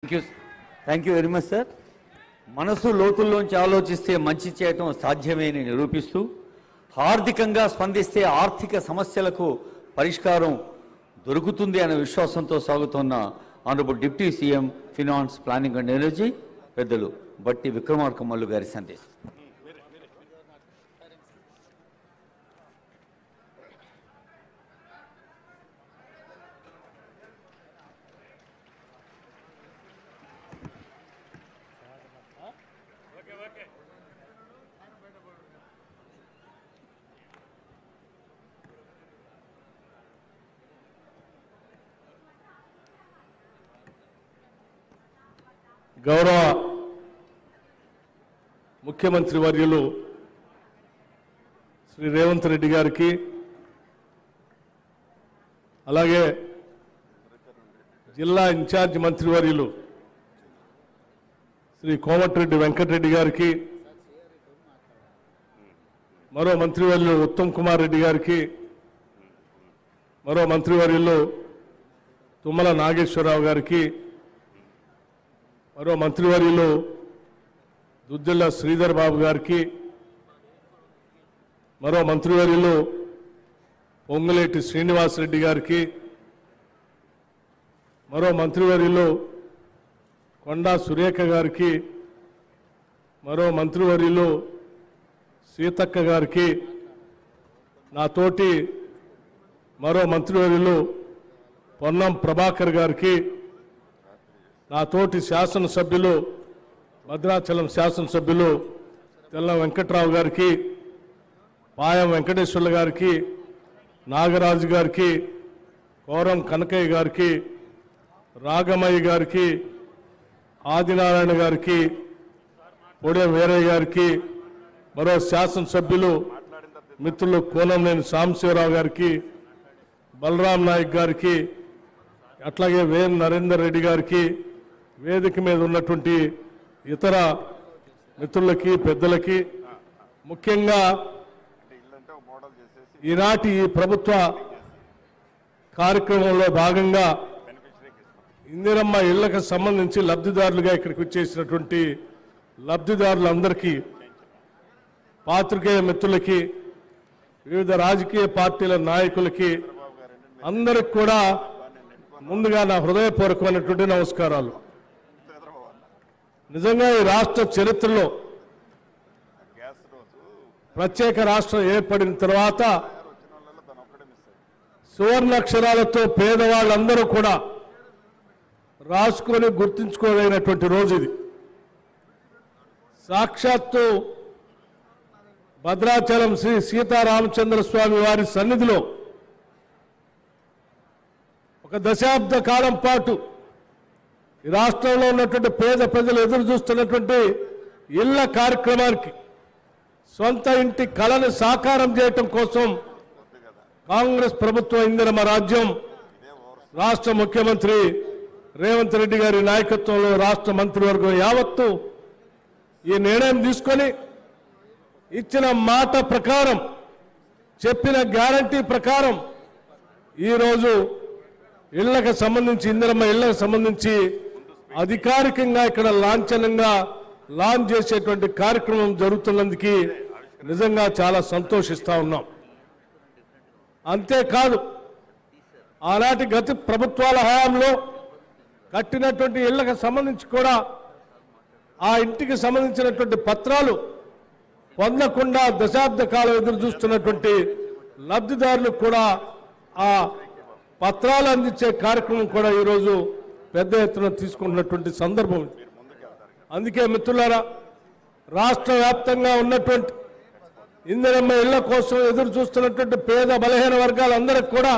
Thank you very much sir. మనసు లోతుల్లోంచి ఆలోచిస్తే మంచి చేయటం సాధ్యమే అని నిరూపిస్తూ ఆర్థికంగా స్పందిస్తే ఆర్థిక సమస్యలకు పరిష్కారం దొరుకుతుంది అనే విశ్వాసంతో సాగుతున్న honourable deputy CM finance planning and energy పెద్దలు బట్టి విక్రమార్కమల్లు గారి సందేశం. గౌరవ ముఖ్యమంత్రి వర్యులు శ్రీ రేవంత్ రెడ్డి గారికి, అలాగే జిల్లా ఇన్ఛార్జ్ మంత్రివర్యులు శ్రీ కోమటిరెడ్డి వెంకటరెడ్డి గారికి, మరో మంత్రివర్యులు ఉత్తమ్ కుమార్ రెడ్డి గారికి, మరో మంత్రివర్యులు తుమ్మల నాగేశ్వరరావు గారికి, మరో మంత్రివర్యులు దుద్దిల్ల శ్రీధర్ బాబు గారికి, మరో మంత్రివర్యులు పొంగులేటి శ్రీనివాసరెడ్డి గారికి, మరో మంత్రివర్యులు కొండా సురేఖ గారికి, మరో మంత్రివర్యులు సీతక్క గారికి, నాతోటి మరో మంత్రివర్యులు పొన్నం ప్రభాకర్ గారికి, నాతోటి శాసనసభ్యులు భద్రాచలం శాసనసభ్యులు తెల్ల వెంకట్రావు గారికి, పాయం వెంకటేశ్వర్ల గారికి, నాగరాజు గారికి, కోరం కనకయ్య గారికి, రాగమయ్య గారికి, ఆదినారాయణ గారికి, పొడే వీరయ్య గారికి, మరో శాసనసభ్యులు మిత్రులు కోనంనేని సాంబశివరావు గారికి, బలరాం నాయక్ గారికి, అట్లాగే వేం నరేందర్ రెడ్డి గారికి, వేదిక మీద ఉన్నటువంటి ఇతర మిత్రులకి, పెద్దలకి, ముఖ్యంగా ఈనాటి ఈ ప్రభుత్వ కార్యక్రమంలో భాగంగా ఇందిరమ్మ ఇళ్లకు సంబంధించి లబ్ధిదారులుగా ఇక్కడికి వచ్చేసినటువంటి లబ్ధిదారులందరికీ, పాత్రికేయ మిత్రులకి, వివిధ రాజకీయ పార్టీల నాయకులకి అందరికి కూడా ముందుగా నా హృదయపూర్వకమైనటువంటి నమస్కారాలు. నిజంగా ఈ రాష్ట్ర చరిత్రలో ప్రత్యేక రాష్ట్రం ఏర్పడిన తర్వాత సువర్ణాక్షరాలతో పేదవాళ్ళందరూ కూడా రాసుకొని గుర్తించుకోలేనటువంటి రోజు ఇది. సాక్షాత్తు భద్రాచలం శ్రీ సీతారామచంద్ర స్వామి వారి సన్నిధిలో ఒక దశాబ్ద కాలం పాటు ఈ రాష్ట్రంలో ఉన్నటువంటి పేద ప్రజలు ఎదురు చూస్తున్నటువంటి ఇళ్ల కార్యక్రమానికి, సొంత ఇంటి కళను సాకారం చేయటం కోసం కాంగ్రెస్ ప్రభుత్వం ఇందిరమ్మ రాజ్యం రాష్ట్ర ముఖ్యమంత్రి రేవంత్ రెడ్డి గారి నాయకత్వంలో రాష్ట్ర మంత్రివర్గం యావత్తు ఈ నిర్ణయం తీసుకొని ఇచ్చిన మాట ప్రకారం, చెప్పిన గ్యారంటీ ప్రకారం ఈరోజు ఇళ్లకు సంబంధించి, ఇందిరమ్మ ఇళ్లకు సంబంధించి అధికారికంగా ఇక్కడ లాంఛనంగా లాంచ్ చేసేటువంటి కార్యక్రమం జరుగుతున్నందుకు నిజంగా చాలా సంతోషిస్తా ఉన్నాం. అంతేకాదు, ఆనాటి గత ప్రభుత్వాల హయాంలో కట్టినటువంటి ఇళ్లకు సంబంధించి కూడా ఆ ఇంటికి సంబంధించినటువంటి పత్రాలు పొందకుండా దశాబ్ద కాలం ఎదురు చూస్తున్నటువంటి లబ్ధిదారులకు కూడా ఆ పత్రాలు అందించే కార్యక్రమం కూడా ఈరోజు పెద్ద ఎత్తున తీసుకుంటున్నటువంటి సందర్భం. అందుకే మిత్రులారా, రాష్ట్ర వ్యాప్తంగా ఉన్నటువంటి ఇందిరమ్మ ఇళ్ల కోసం ఎదురు చూస్తున్నటువంటి పేద బలహీన వర్గాలందరికీ కూడా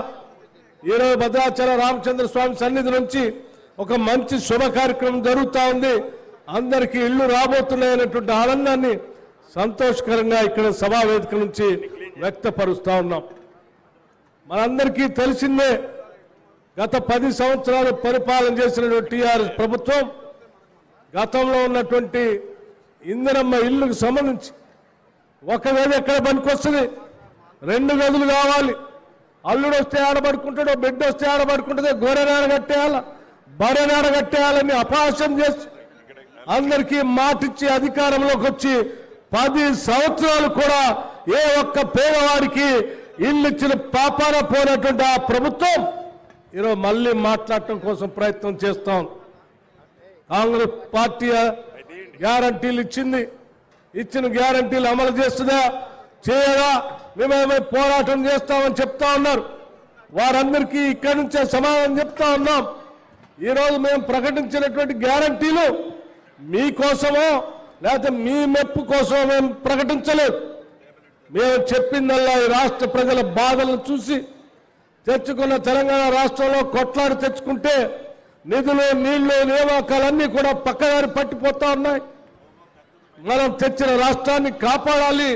ఈరోజు భద్రాచల రామచంద్ర స్వామి సన్నిధి నుంచి ఒక మంచి శుభ కార్యక్రమం జరుగుతూ ఉంది. అందరికీ ఇళ్లు రాబోతున్నాయనేటువంటి ఆనందాన్ని సంతోషకరంగా ఇక్కడ సభా వేదిక నుంచి వ్యక్తపరుస్తూ ఉన్నాం. మనందరికీ తెలిసిందే, గత 10 సంవత్సరాలు పరిపాలన చేసినటువంటి టీఆర్ఎస్ ప్రభుత్వం గతంలో ఉన్నటువంటి ఇందిరమ్మ ఇళ్లకు సంబంధించి ఒక గది ఎక్కడ పనికొస్తుంది, 2 గదులు కావాలి, అల్లుడు వస్తే ఆడబడుకుంటాడో, బిడ్డ వస్తే ఆడబడుకుంటుందో, గోరెనాడ కట్టేయాల, బరిని అడగట్టేయాలని అపహాస్యం చేసి అందరికీ మాటిచ్చి అధికారంలోకి వచ్చి 10 సంవత్సరాలు కూడా ఏ ఒక్క పేదవాడికి ఇల్లు ఇచ్చిన పాపాన పోయినటువంటి ఆ ప్రభుత్వం ఈరోజు మళ్ళీ మాట్లాడటం కోసం ప్రయత్నం చేస్తాం. కాంగ్రెస్ పార్టీ గ్యారంటీలు ఇచ్చిన గ్యారంటీలు అమలు చేస్తుందా చేయదా మేమేమో పోరాటం చేస్తామని చెప్తా ఉన్నారు. వారందరికీ ఇక్కడి నుంచే సమాధానం చెప్తా ఉన్నాం. ఈరోజు మేము ప్రకటించినటువంటి గ్యారంటీలు మీకోసమో లేకపోతే మీ మెప్పు కోసమో మేము ప్రకటించలేదు. మేము చెప్పిందల్లా ఈ రాష్ట్ర ప్రజల బాధలను చూసి తెచ్చుకున్న తెలంగాణ రాష్ట్రంలో కొట్లాడి తెచ్చుకుంటే నిధులు నీళ్లు నియామకాలన్నీ కూడా పక్కదారి పట్టిపోతా ఉన్నాయి. మనం తెచ్చిన రాష్ట్రాన్ని కాపాడాలి.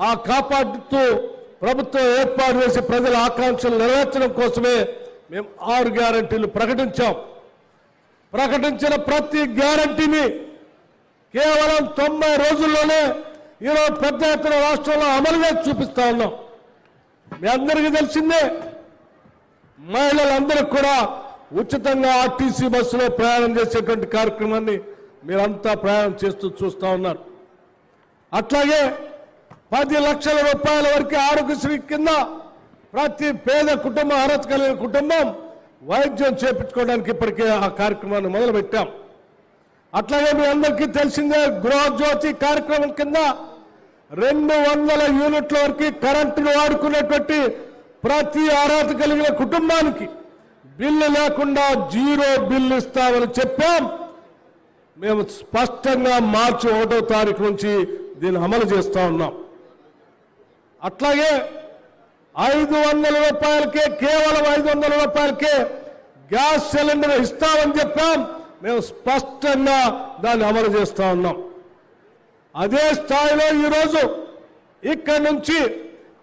ఆ కాపాడుతూ ప్రభుత్వం ఏర్పాటు చేసి ప్రజల ఆకాంక్షలు నెరవేర్చడం కోసమే మేము 6 గ్యారంటీలు ప్రకటించాం. ప్రకటించిన ప్రతి గ్యారంటీని కేవలం 90 రోజుల్లోనే ఈరోజు పెద్ద ఎత్తున రాష్ట్రంలో అమలు చేసి చూపిస్తా ఉన్నాం. మీ అందరికీ తెలిసిందే, మహిళలందరికీ కూడా ఉచితంగా ఆర్టీసీ బస్సులో ప్రయాణం చేసేటువంటి కార్యక్రమాన్ని మీరంతా ప్రయాణం చేస్తూ చూస్తా ఉన్నారు. అట్లాగే 10 లక్షల రూపాయల వరకు ఆరోగ్యశ్రీ కింద ప్రతి పేద కుటుంబం, అర్హత కలిగిన కుటుంబం వైద్యం చేయించుకోవడానికి ఇప్పటికే ఆ కార్యక్రమాన్ని మొదలుపెట్టాం. అట్లాగే మీ అందరికీ తెలిసిందే, గృహజ్యోతి కార్యక్రమం కింద 200 యూనిట్ల వరకు కరెంటును వాడుకునేటువంటి ప్రతి అర్హత కలిగిన కుటుంబానికి బిల్లు లేకుండా 0 బిల్లు ఇస్తామని చెప్పాం. మేము స్పష్టంగా మార్చి 1వ తారీఖు నుంచి దీన్ని అమలు చేస్తా ఉన్నాం. అట్లాగే 500 రూపాయలకే, కేవలం 500 రూపాయలకే గ్యాస్ సిలిండర్ ఇస్తామని చెప్పాం. మేము స్పష్టంగా దాన్ని అమలు చేస్తా ఉన్నాం. అదే స్థాయిలో ఈరోజు ఇక్కడి నుంచి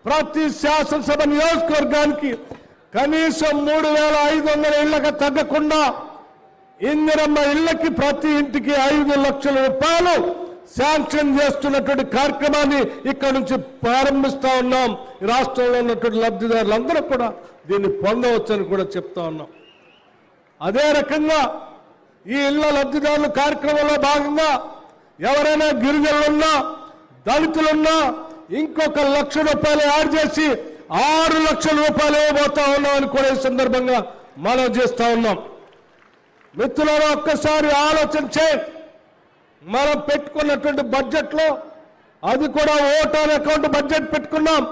ప్రతి శాసనసభ నియోజకవర్గానికి కనీసం 3,500 ఇళ్లకు తగ్గకుండా ఇందిరమ్మ ఇళ్లకి ప్రతి ఇంటికి 5 లక్షల రూపాయలు శాంక్షన్ చేస్తున్నటువంటి కార్యక్రమాన్ని ఇక్కడ నుంచి ప్రారంభిస్తా ఉన్నాం. ఈ రాష్ట్రంలో ఉన్నటువంటి లబ్ధిదారులందరూ కూడా దీన్ని పొందవచ్చని కూడా చెప్తా ఉన్నాం. అదే రకంగా ఈ ఇళ్ల లబ్ధిదారుల కార్యక్రమంలో భాగంగా ఎవరైనా గిరిజనులున్నా, దళితులున్నా ఇంకొక 1 లక్ష రూపాయలు యాడ్ చేసి 6 లక్షల రూపాయలు ఇవ్వబోతా ఉన్నామని కూడా ఈ సందర్భంగా మనం చేస్తా ఉన్నాం. మిత్రులారా, ఒక్కసారి ఆలోచన చేయండి. మనం పెట్టుకున్నటువంటి బడ్జెట్లో అది కూడా ఓట్ ఆన్ అకౌంట్ బడ్జెట్ పెట్టుకున్నాం.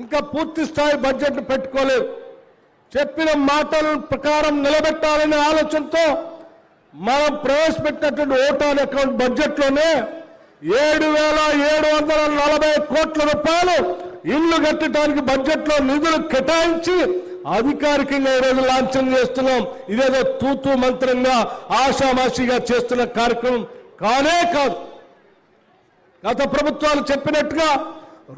ఇంకా పూర్తి స్థాయి బడ్జెట్ పెట్టుకోలేదు. చెప్పిన మాటల ప్రకారం నిలబెట్టాలనే ఆలోచనతో మనం ప్రవేశపెట్టినటువంటి ఓట్ ఆన్ అకౌంట్ బడ్జెట్లోనే 7,740 కోట్ల రూపాయలు ఇళ్లు కట్టడానికి బడ్జెట్లో నిధులు కేటాయించి అధికారికంగా ఈరోజు లాంఛనం చేస్తున్నాం. ఇదేదో తూతూ మంత్రంగా ఆషామాషిగా చేస్తున్న కార్యక్రమం కానే కాదు. గత ప్రభుత్వాలు చెప్పినట్టుగా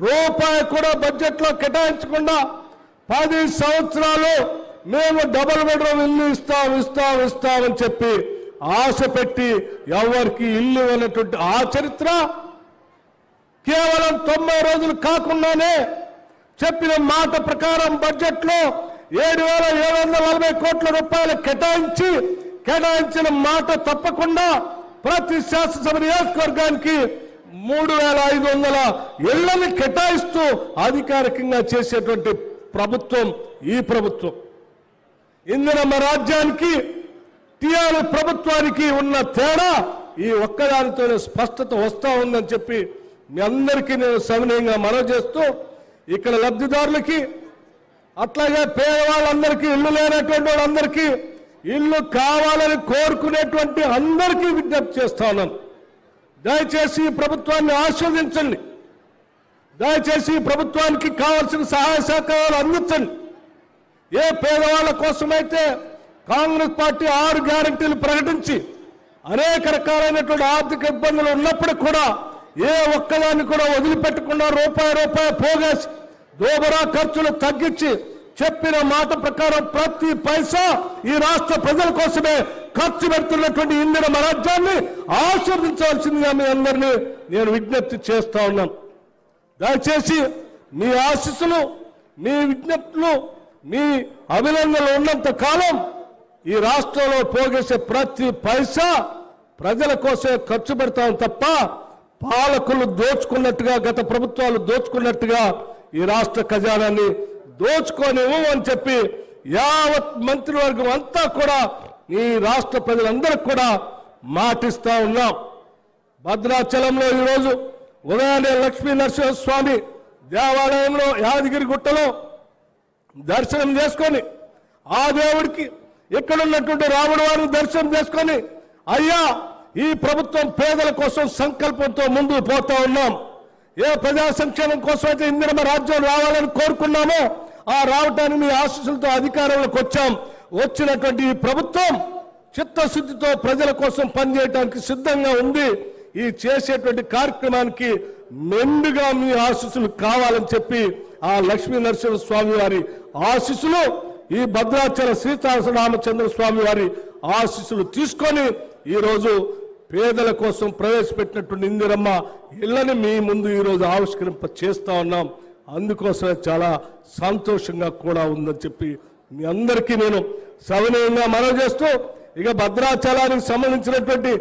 రూపాయి కూడా బడ్జెట్లో కేటాయించకుండా 10 సంవత్సరాలు మేము డబుల్ బెడ్రూమ్ ఇల్లు ఇస్తామని చెప్పి ఆశ పెట్టి ఎవరికి ఇల్లు ఇవ్వనటువంటి ఆ చరిత్ర కేవలం 90 రోజులు కాకుండానే చెప్పిన మాట ప్రకారం బడ్జెట్లో 7,740 కోట్ల రూపాయలు కేటాయించిన మాట తప్పకుండా ప్రతి శాసనసభ నియోజకవర్గానికి 3,500 ఇళ్లను కేటాయిస్తూ అధికారికంగా చేసేటువంటి ప్రభుత్వం ఈ ప్రభుత్వం. ఇందిరమ్మ రాజ్యానికి టీఆర్ఎస్ ప్రభుత్వానికి ఉన్న తేడా ఈ ఒక్కదానితోనే స్పష్టత వస్తా ఉందని చెప్పి మీ అందరికీ నేను సవినయంగా మనవి చేస్తూ, ఇక్కడ లబ్ధిదారులకి అట్లాగే పేదవాళ్ళందరికీ, ఇల్లు లేనటువంటి వాళ్ళందరికీ ఇల్లు కావాలని కోరుకునేటువంటి అందరికీ విజ్ఞప్తి చేస్తా ఉన్నాను. దయచేసి ఈ ప్రభుత్వాన్ని ఆస్వాదించండి. దయచేసి ఈ ప్రభుత్వానికి కావాల్సిన సహాయ సహకారాలు అందించండి. ఏ పేదవాళ్ళ కోసమైతే కాంగ్రెస్ పార్టీ 6 గ్యారంటీలు ప్రకటించి అనేక రకాలైనటువంటి ఆర్థిక ఇబ్బందులు ఉన్నప్పుడు కూడా ఏ ఒక్కదాన్ని కూడా వదిలిపెట్టకుండా రూపాయి పోగేసి దోబరా ఖర్చులు తగ్గించి చెప్పిన మాట ప్రకారం ప్రతి పైసా ఈ రాష్ట్ర ప్రజల కోసమే ఖర్చు పెడుతున్నటువంటి ఇందిరమ్మ రాజ్యాన్ని ఆశీర్వదించవలసిందిగా మీ అందరినీ నేను విజ్ఞప్తి చేస్తా ఉన్నాను. దయచేసి మీ ఆశీస్సులు, మీ విజ్ఞప్తులు, మీ అభినందనలు ఉన్నంత కాలం ఈ రాష్ట్రంలో పోగేసే ప్రతి పైసా ప్రజల కోసమే ఖర్చు పెడతాం తప్ప పాలకులు దోచుకున్నట్టుగా, గత ప్రభుత్వాలు దోచుకున్నట్టుగా ఈ రాష్ట్ర ఖజానాన్ని దోచుకోనివ్వు అని చెప్పి యావత్ మంత్రివర్గం అంతా కూడా ఈ రాష్ట్ర ప్రజలందరికీ కూడా మాటిస్తా ఉన్నాం. భద్రాచలంలో ఈరోజు ఉదయాన్నే లక్ష్మీ నరసింహస్వామి దేవాలయంలో యాదగిరి గుట్టలో దర్శనం చేసుకొని ఆ దేవుడికి ఇక్కడ ఉన్నటువంటి రాముడు వారిని దర్శనం చేసుకొని, అయ్యా ఈ ప్రభుత్వం పేదల కోసం సంకల్పంతో ముందుకు పోతా ఉన్నాం. ఏ ప్రజా సంక్షేమం కోసం అయితే ఇందిరమ్మ రాజ్యం రావాలని కోరుకున్నామో ఆ రావటానికి మీ ఆశీస్సులతో అధికారంలోకి వచ్చాం. వచ్చినటువంటి ఈ ప్రభుత్వం చిత్తశుద్ధితో ప్రజల కోసం పనిచేయడానికి సిద్ధంగా ఉంది. ఈ చేసేటువంటి కార్యక్రమానికి మెండుగా మీ ఆశీస్సులు కావాలని చెప్పి ఆ లక్ష్మీ నరసింహ స్వామి వారి ఆశీస్సులు, ఈ భద్రాచల సీతారామచంద్ర స్వామి వారి ఆశీస్సులు తీసుకొని ఈరోజు పేదల కోసం ప్రవేశపెట్టినటువంటి ఇందిరమ్మ ఇళ్లని మీ ముందు ఈరోజు ఆవిష్కరింప చేస్తా ఉన్నాం. అందుకోసమే చాలా సంతోషంగా కూడా ఉందని చెప్పి మీ అందరికీ నేను సవినయంగా మనవి చేస్తూ, ఇక భద్రాచలానికి సంబంధించినటువంటి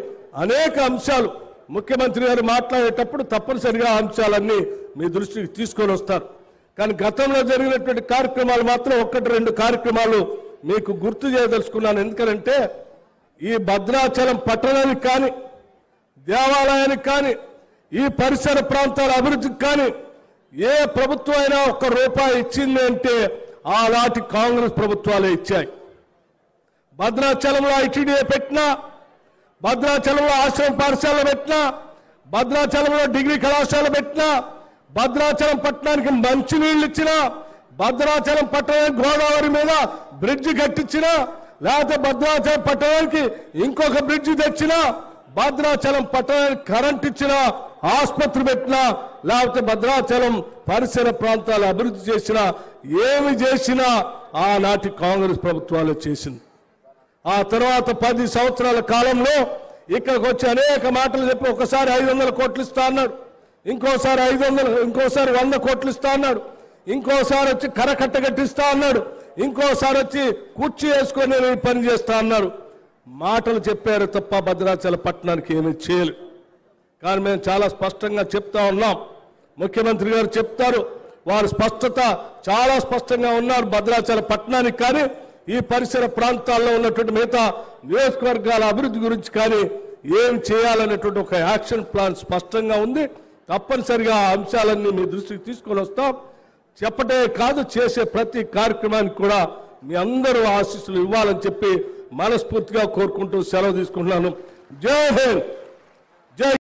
అనేక అంశాలు ముఖ్యమంత్రి గారు మాట్లాడేటప్పుడు తప్పనిసరిగా అంశాలన్నీ మీ దృష్టికి తీసుకొని వస్తారు. కానీ గతంలో జరిగినటువంటి కార్యక్రమాలు మాత్రం 1-2 కార్యక్రమాలు మీకు గుర్తు చేయదలుచుకున్నాను. ఎందుకంటే ఈ భద్రాచలం పట్టణానికి కానీ, దేవాలయానికి కానీ, ఈ పరిసర ప్రాంతాల అభివృద్ధికి కానీ ఏ ప్రభుత్వం అయినా ₹1 ఇచ్చింది అంటే ఆనాటి కాంగ్రెస్ ప్రభుత్వాలే ఇచ్చాయి. భద్రాచలంలో ఐటీడీఏ పెట్టినా, భద్రాచలంలో ఆశ్రమ పాఠశాల పెట్టినా, భద్రాచలంలో డిగ్రీ కళాశాల పెట్టినా, భద్రాచలం పట్టణానికి మంచినీళ్ళు ఇచ్చినా, భద్రాచలం పట్టణానికి గోదావరి మీద బ్రిడ్జి కట్టించినా, లేకపోతే భద్రాచలం పట్టణానికి ఇంకొక బ్రిడ్జి తెచ్చినా, భద్రాచలం పట్టణానికి కరెంట్ ఇచ్చినా, ఆసుపత్రి పెట్టినా, లేకపోతే భద్రాచలం పరిసర ప్రాంతాలు అభివృద్ధి చేసినా, ఏమి చేసినా ఆనాటి కాంగ్రెస్ ప్రభుత్వాలు చేసింది. ఆ తర్వాత 10 సంవత్సరాల కాలంలో ఇక్కడికి వచ్చి అనేక మాటలు చెప్పి ఒకసారి 500 కోట్లు ఇస్తా అన్నాడు, ఇంకోసారి 100 కోట్లు ఇస్తా అన్నాడు, ఇంకోసారి వచ్చి కరకట్ట కట్టిస్తా అన్నాడు, ఇంకోసారి వచ్చి కుర్చీ వేసుకొని నేను పని చేస్తా అన్నాడు. మాటలు చెప్పారు తప్ప భద్రాచల పట్టణానికి ఏమీ చేయలేదు. కానీ మేము చాలా స్పష్టంగా చెప్తా ఉన్నాం. ముఖ్యమంత్రి గారు చెప్తారు, వారు స్పష్టత చాలా స్పష్టంగా ఉన్నారు. భద్రాచల పట్టణానికి కానీ ఈ పరిసర ప్రాంతాల్లో ఉన్నటువంటి మిగతా నియోజకవర్గాల అభివృద్ధి గురించి కానీ ఏం చేయాలనేటువంటి ఒక యాక్షన్ ప్లాన్ స్పష్టంగా ఉంది. తప్పనిసరిగా ఆ అంశాలన్నీ మీ దృష్టికి తీసుకొని వస్తాం. చెప్పటే కాదు, చేసే ప్రతి కార్యక్రమానికి కూడా మీ అందరూ ఆశీస్సులు ఇవ్వాలని చెప్పి మనస్ఫూర్తిగా కోరుకుంటూ సెలవు తీసుకుంటున్నాను. జై హింద్.